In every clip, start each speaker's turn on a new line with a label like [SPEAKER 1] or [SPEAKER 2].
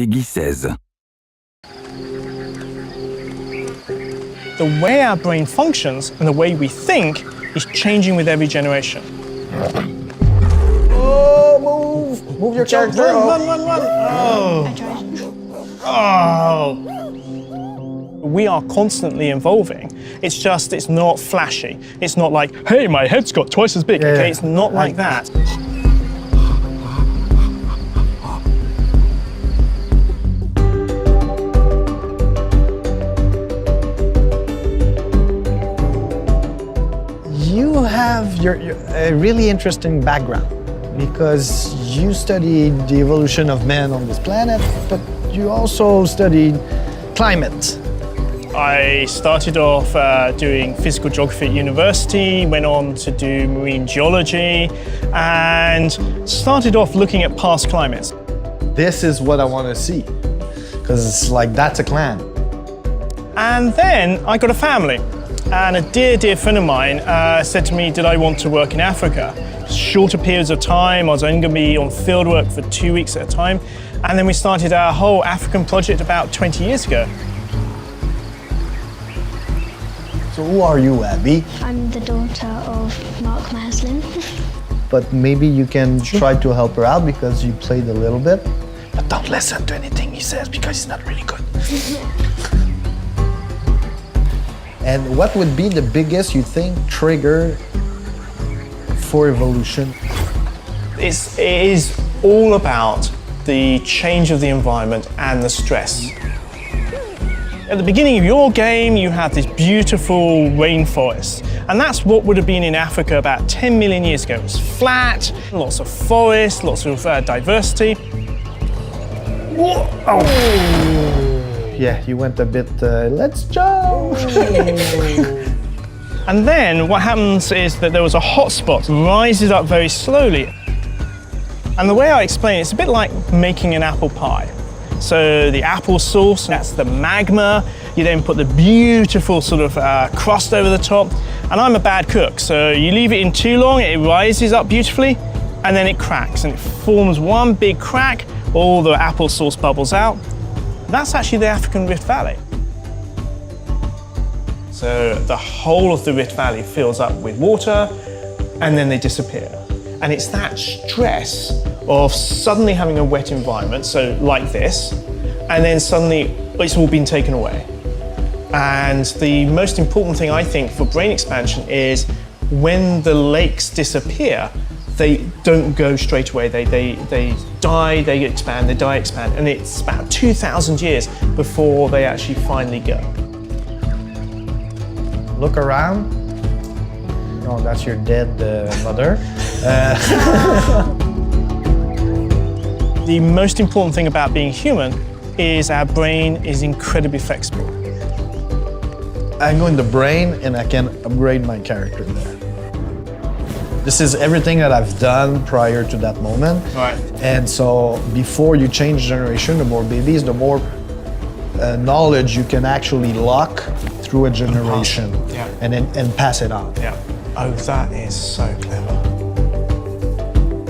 [SPEAKER 1] Peggy 16.
[SPEAKER 2] The way our brain functions and the way we think is changing with every generation.
[SPEAKER 3] Oh, move! Move your character.
[SPEAKER 2] Run. Oh.
[SPEAKER 4] I tried.
[SPEAKER 2] Oh. We are constantly evolving. It's just, it's not flashy. It's not like, hey, my head's got twice as big. Okay, it's not like that.
[SPEAKER 3] You have a really interesting background because you studied the evolution of man on this planet, but you also studied climate.
[SPEAKER 2] I started off doing physical geography at university, went on to do marine geology, and started off looking at past climates.
[SPEAKER 3] This is what I want to see, because it's like, that's a clan.
[SPEAKER 2] And then I got a family. And a dear friend of mine said to me, did I want to work in Africa? Shorter periods of time, I was only going to be on field work for 2 weeks at a time. And then we started our whole African project about 20 years ago.
[SPEAKER 3] So who are you, Abby?
[SPEAKER 4] I'm the daughter of Mark, my husband.
[SPEAKER 3] But maybe you can try to help her out because you played a little bit. But don't listen to anything he says because he's not really good. And what would be the biggest, you think, trigger for evolution?
[SPEAKER 2] It is all about the change of the environment and the stress. At the beginning of your game, you had this beautiful rainforest, and that's what would have been in Africa about 10 million years ago. It was flat, lots of forest, lots of diversity.
[SPEAKER 3] Oh. Yeah, you went a bit, let's jump!
[SPEAKER 2] And then what happens is that there was a hot spot, rises up very slowly. And the way I explain it, it's a bit like making an apple pie. So the apple sauce, that's the magma. You then put the beautiful sort of crust over the top. And I'm a bad cook, so you leave it in too long, it rises up beautifully, and then it cracks, and it forms one big crack, all the apple sauce bubbles out. That's actually the African Rift Valley. So the whole of the Rift Valley fills up with water, and then they disappear. And it's that stress of suddenly having a wet environment, so like this, and then suddenly it's all been taken away. And the most important thing, I think, for brain expansion is when the lakes disappear, they don't go straight away. They die, they expand, they die, expand. And it's about 2,000 years before they actually finally go.
[SPEAKER 3] Look around. Oh, that's your dead mother.
[SPEAKER 2] The most important thing about being human is our brain is incredibly flexible.
[SPEAKER 3] I go in the brain and I can upgrade my character there. This is everything that I've done prior to that moment.
[SPEAKER 2] Right.
[SPEAKER 3] And so before you change generation, the more babies, the more knowledge you can actually lock through a generation and pass it on.
[SPEAKER 2] Yeah. Oh, that is so clever.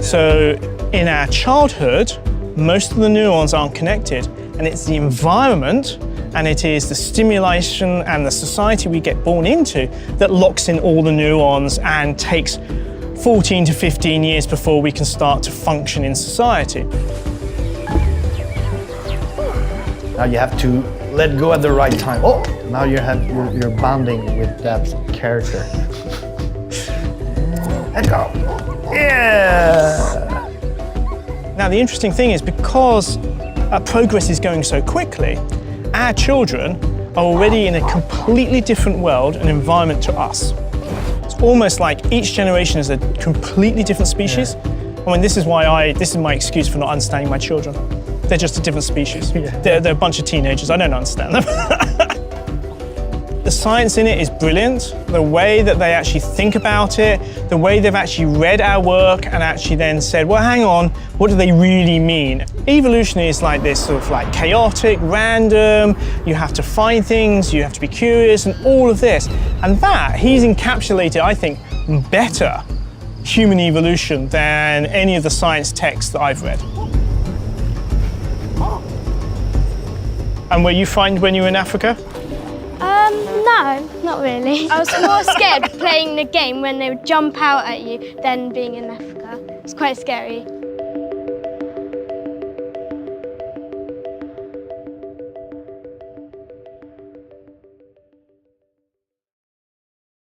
[SPEAKER 2] So in our childhood, most of the neurons aren't connected, and it's the environment and it is the stimulation and the society we get born into that locks in all the neurons and takes 14 to 15 years before we can start to function in society.
[SPEAKER 3] Now you have to let go at the right time. Oh, now you're bonding with that character. Let go. Yeah.
[SPEAKER 2] Now the interesting thing is because progress is going so quickly, our children are already in a completely different world and environment to us. It's almost like each generation is a completely different species. I mean, this is my excuse for not understanding my children. They're just a different species. They're a bunch of teenagers, I don't understand them. The science in it is brilliant. The way that they actually think about it, the way they've actually read our work and actually then said, well, hang on, what do they really mean? Evolution is like this sort of like chaotic, random, you have to find things, you have to be curious and all of this. And that, he's encapsulated, I think, better human evolution than any of the science texts that I've read. And were you frightened when you were in Africa?
[SPEAKER 1] No, not really. I was more scared playing the game when they would jump out at you than being in Africa. It's quite scary.